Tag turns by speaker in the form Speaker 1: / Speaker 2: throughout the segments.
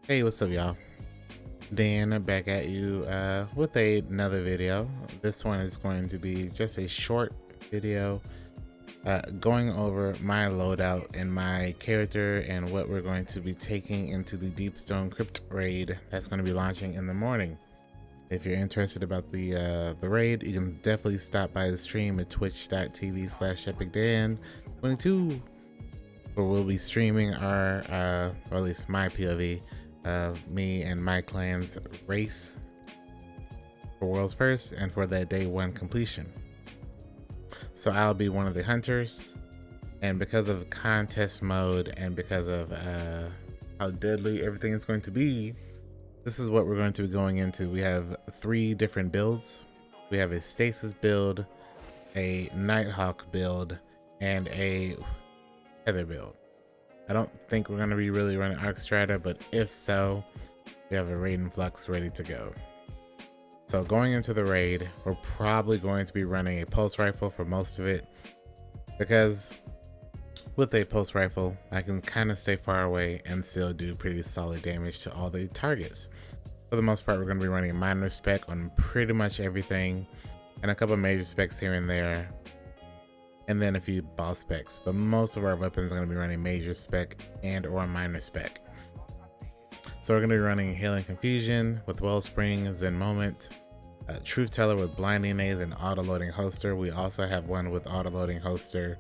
Speaker 1: Hey, what's up, y'all? Dan back at you with another video. This one is going to be just a short video going over my loadout and my character and what we're going to be taking into the Deepstone Crypt raid that's going to be launching in the morning. If you're interested about the raid, you can definitely stop by the stream at twitch.tv/epicdan22, where we'll be streaming our, or at least my POV of me and my clan's race for world's first and for that day one completion. So I'll be one of the hunters, and because of contest mode and because of how deadly everything is going to be, this is what we're going to be going into. We have 3 different builds. We have a stasis build, a Nighthawk build, and a Heather build. I don't think we're going to be really running Arc Strata, but if so, we have a raid and flux ready to go. So going into the raid, we're probably going to be running a pulse rifle for most of it, because with a pulse rifle, I can kind of stay far away and still do pretty solid damage to all the targets. For the most part, we're going to be running a minor spec on pretty much everything, and a couple of major specs here and there, and then a few boss specs, but most of our weapons are going to be running major spec and or minor spec. So we're going to be running Healing Confusion with Wellspring, Zen Moment, Truth Teller with Blinding Nades and Auto Loading Holster. We also have one with Auto Loading Holster,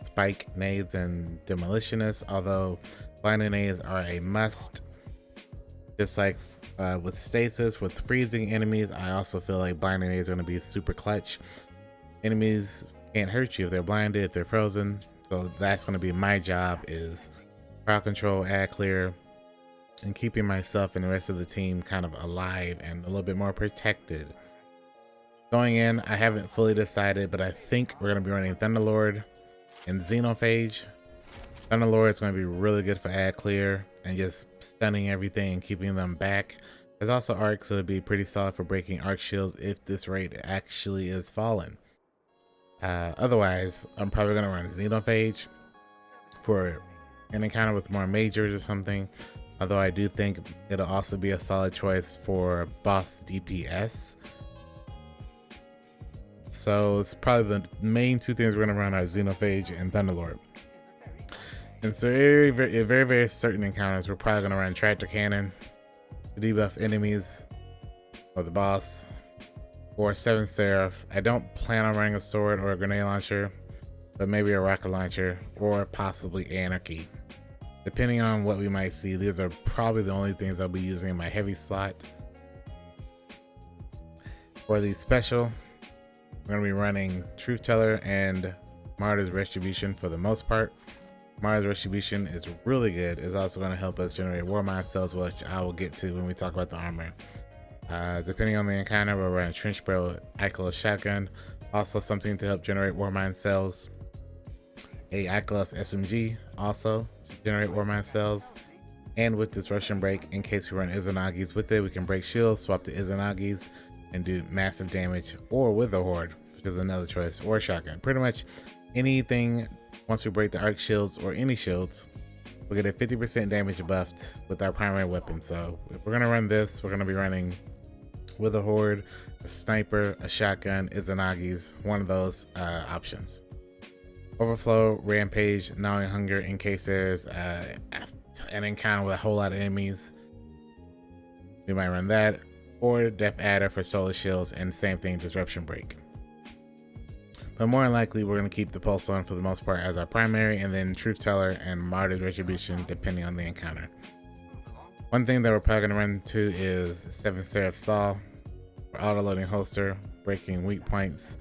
Speaker 1: Spike Nades and Demolitionist, although Blinding Nades are a must. Just like with Stasis, with freezing enemies, I also feel like Blinding Nades are going to be super clutch. Enemies can't hurt you if they're blinded, if they're frozen, so that's going to be my job, is crowd control, ad clear, and keeping myself and the rest of the team kind of alive and a little bit more protected. Going in, I haven't fully decided, but I think we're going to be running Thunderlord and Xenophage. Thunderlord is going to be really good for ad clear and just stunning everything and keeping them back. There's also Arc, so it'll be pretty solid for breaking Arc shields if this raid actually is fallen. Otherwise, I'm probably going to run Xenophage for an encounter with more majors or something, although I do think it'll also be a solid choice for boss DPS. So it's probably the main 2 things we're going to run are Xenophage and Thunderlord. And so very certain encounters, we're probably going to run Tractor Cannon to debuff enemies or the boss, or 7 Seraph. I don't plan on running a sword or a grenade launcher, but maybe a rocket launcher or possibly Anarchy. Depending on what we might see, these are probably the only things I'll be using in my heavy slot. For the special, we're going to be running Truth Teller and Martyr's Retribution for the most part. Martyr's Retribution is really good. It's also going to help us generate War Mind cells, which I will get to when we talk about the armor. Depending on the encounter, we'll run a Trench Barrel Ikelos Shotgun, also something to help generate War Mind cells. A Ikelos SMG also to generate War Mind cells. And with Disruption Break, in case we run Izanagi's with it, we can break shields, swap to Izanagi's, and do massive damage, or with a Horde, which is another choice, or Shotgun. Pretty much anything once we break the Arc shields or any shields, we'll get a 50% damage buffed with our primary weapon. So if we're going to run this, we're going to be running with a Horde, a Sniper, a Shotgun, Izanagi's, one of those options. Overflow, Rampage, Gnawing Hunger in case there's an encounter with a whole lot of enemies. We might run that, or Death Adder for Solar Shields, and same thing, Disruption Break. But more than likely, we're going to keep the Pulse on for the most part as our primary, and then Truth Teller and Martyr's Retribution depending on the encounter. One thing that we're probably going to run to is 7 Seraph Saw for auto-loading holster, breaking weak points,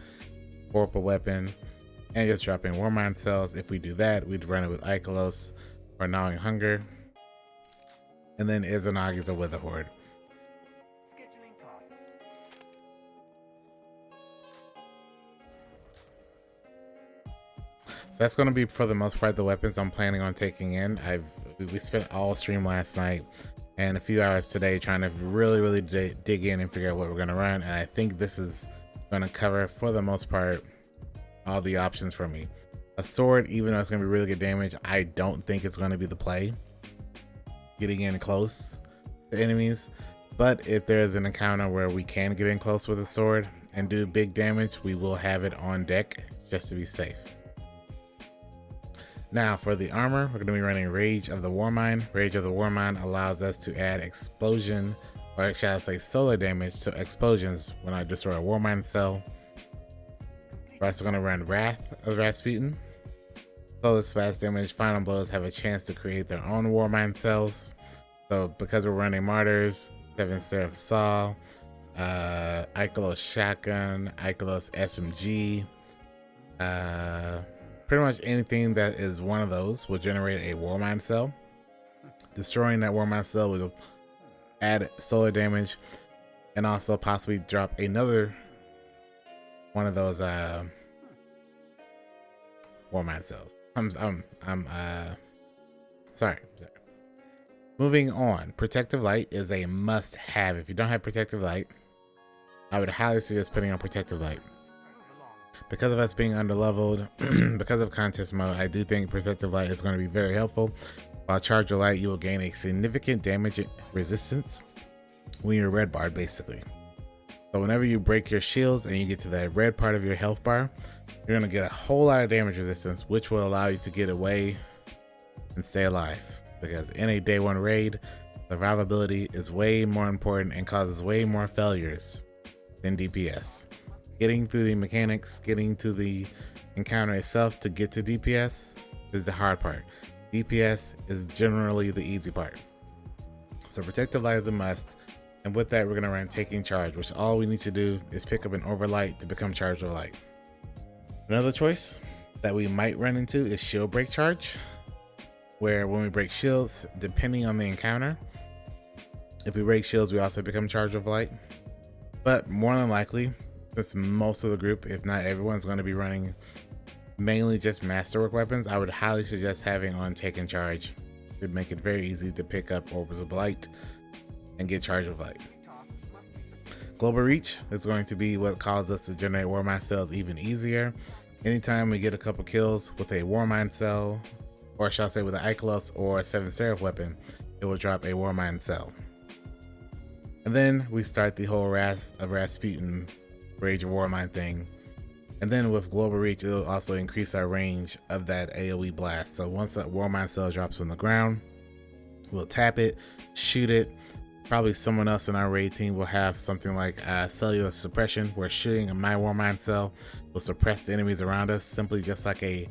Speaker 1: Vorpal weapon, and just dropping War Mind cells. If we do that, we'd run it with Ikelos or Gnawing Hunger, and then Izanagi's or Wither Horde. So that's going to be for the most part the weapons I'm planning on taking in. We spent all stream last night and a few hours today trying to really dig in and figure out what we're going to run, and I think this is going to cover for the most part all the options for me. A sword, even though it's going to be really good damage, I don't think it's going to be the play. Getting in close the enemies. But if there's an encounter where we can get in close with a sword and do big damage, we will have it on deck just to be safe. Now for the armor, we're going to be running Rage of the Warmind. Rage of the Warmind allows us to add explosion, or shall I say solar damage to explosions when I destroy a Warmind cell. We're also going to run Wrath of Rasputin. Solar splash damage, final blows have a chance to create their own Warmind cells. So because we're running Martyrs, Seven Seraph Saw, Ikelos Shotgun, Ikelos SMG, pretty much anything that is one of those will generate a Warmind cell. Destroying that Warmind cell will add solar damage and also possibly drop another one of those Warmind cells. Sorry. Moving on, Protective Light is a must-have. If you don't have Protective Light, I would highly suggest putting on Protective Light. Because of us being underleveled, because of contest mode, I do think Protective Light is going to be very helpful. While Charge of Light, you will gain a significant damage resistance when you're red barred, basically. So whenever you break your shields and you get to that red part of your health bar, you're going to get a whole lot of damage resistance, which will allow you to get away and stay alive. Because in a day one raid, survivability is way more important and causes way more failures than DPS. Getting through the mechanics, getting to the encounter itself to get to DPS is the hard part. DPS is generally the easy part. So Protective Light is a must. And with that, we're going to run Taking Charge, which all we need to do is pick up an Overlight to become Charge of Light. Another choice that we might run into is Shield Break Charge, where when we break shields, depending on the encounter, if we break shields, we also become Charge of Light. But more than likely, since most of the group, if not everyone's going to be running mainly just Masterwork weapons, I would highly suggest having on Taking Charge. It would make it very easy to pick up Orbs of Light and get Charge of Light. Global Reach is going to be what causes us to generate Warmind cells even easier. Anytime we get a couple kills with a Warmind cell, or shall I say with an Ikelos or a Seven Seraph weapon, it will drop a Warmind cell. And then we start the whole Wrath of Rasputin Rage of Warmind thing. And then with Global Reach, it will also increase our range of that AoE blast. So once that Warmind cell drops on the ground, we'll tap it, shoot it. Probably someone else in our raid team will have something like cellular suppression, where shooting my Warmind cell will suppress the enemies around us, simply just like a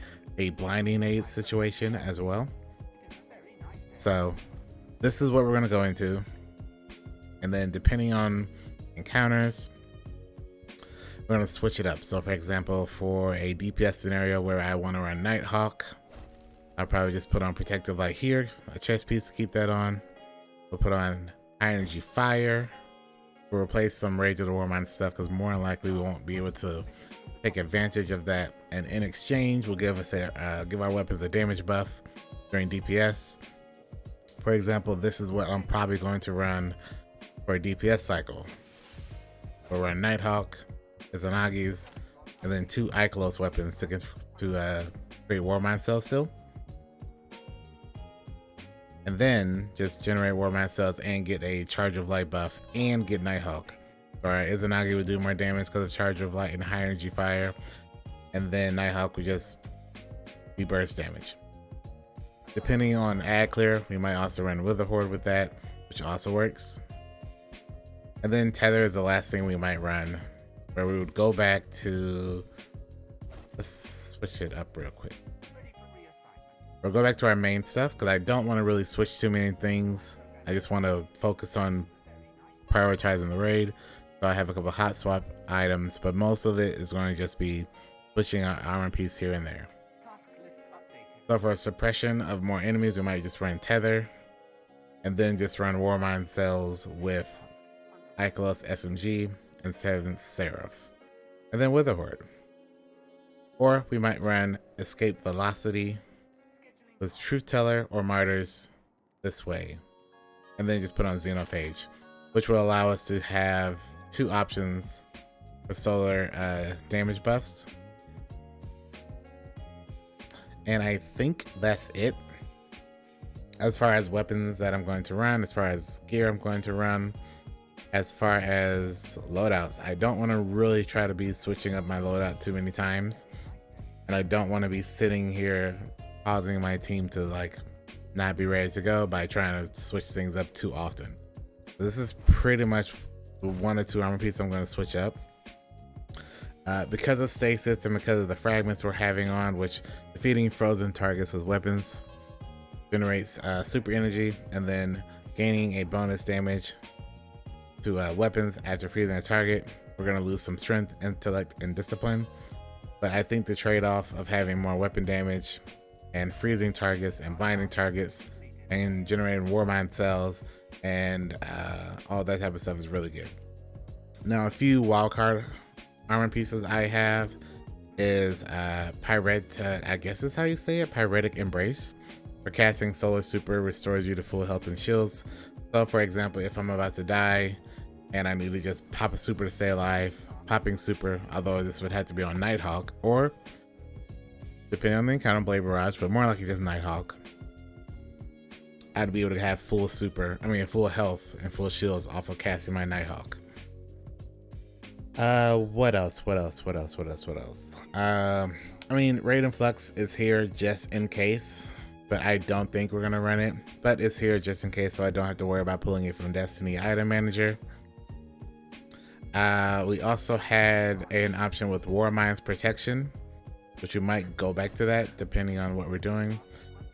Speaker 1: blinding aid situation as well. So this is what we're going to go into. And then depending on encounters, we're going to switch it up. So for example, for a DPS scenario where I want to run Nighthawk, I'll probably just put on Protective Light here, a chest piece to keep that on. We'll put on High Energy Fire. We'll replace some Rage of the Warmind stuff because more than likely we won't be able to take advantage of that. And in exchange, we'll give our weapons a damage buff during DPS. For example, this is what I'm probably going to run for a DPS cycle. We'll run Nighthawk, Izanagi's, and then 2 Ikelos weapons to create Warmind cells still. And then just generate Warmind cells and get a Charge of Light buff and get Nighthawk. Alright, Izanagi would do more damage because of Charge of Light and High Energy Fire. And then Nighthawk would just be burst damage. Depending on ad clear, we might also run Wither Horde with that, which also works. And then Tether is the last thing we might run, where we would go back to, let's switch it up real quick. We'll go back to our main stuff because I don't want to really switch too many things. I just want to focus on prioritizing the raid. So I have a couple hot swap items, but most of it is going to just be switching our armor piece here and there. So for suppression of more enemies, we might just run Tether and then just run Warmind cells with Ikelos SMG and Seven Seraph, and then Wither Horde. Or we might run Escape Velocity with Truth Teller or Martyrs this way, and then just put on Xenophage, which will allow us to have 2 options for solar damage buffs. And I think that's it. As far as weapons that I'm going to run, as far as gear I'm going to run, as far as loadouts, I don't want to really try to be switching up my loadout too many times, and I don't want to be sitting here causing my team to like not be ready to go by trying to switch things up too often. This is pretty much the 1 or 2 armor pieces I'm going to switch up. Because of stasis and because of the fragments we're having on, which defeating frozen targets with weapons generates super energy, and then gaining a bonus damage to weapons after freezing a target, we're going to lose some strength, intellect, and discipline. But I think the trade-off of having more weapon damage and freezing targets and blinding targets and generating warmind cells and all that type of stuff is really good. Now, a few wildcard armor pieces I have is I guess is how you say it, Pyretic Embrace. For casting Solar Super, restores you to full health and shields. So for example, if I'm about to die and I need to just pop a super to stay alive, popping super, although this would have to be on Nighthawk, or depending on the encounter, Blade Barrage, but more likely just Nighthawk, I'd be able to have full health and full shields off of casting my Nighthawk. What else? I mean, Raiden Flux is here just in case, but I don't think we're gonna run it, but it's here just in case, so I don't have to worry about pulling it from Destiny Item Manager. We also had an option with Warmind's Protection, which we might go back to that depending on what we're doing,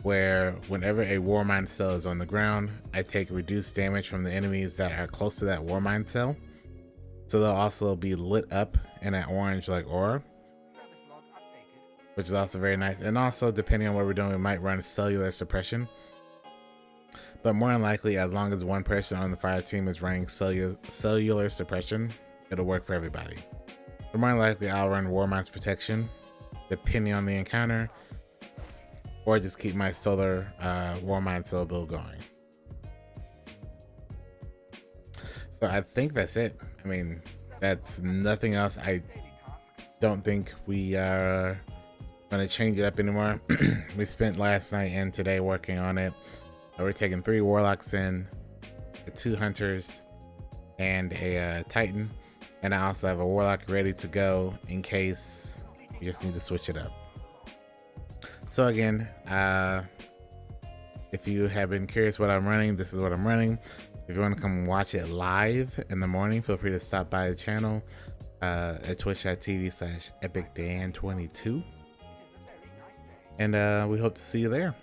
Speaker 1: where whenever a Warmind cell is on the ground, I take reduced damage from the enemies that are close to that Warmind cell. So they'll also be lit up in an orange like aura, which is also very nice. And also, depending on what we're doing, we might run cellular suppression. But more than likely, as long as one person on the fire team is running cellular suppression, it'll work for everybody. But more than likely, I'll run Warmind's Protection, depending on the encounter, or just keep my solar Warmind cell build going. So I think that's it. I mean, that's nothing else. I don't think we are gonna change it up anymore. We spent last night and today working on it. We're taking 3 warlocks in, 2 hunters, and a titan, and I also have a warlock ready to go in case you just need to switch it up. So again, if you have been curious what I'm running, this is what I'm running. If you want to come watch it live in the morning, feel free to stop by the channel at twitch.tv/epicdan22. And we hope to see you there.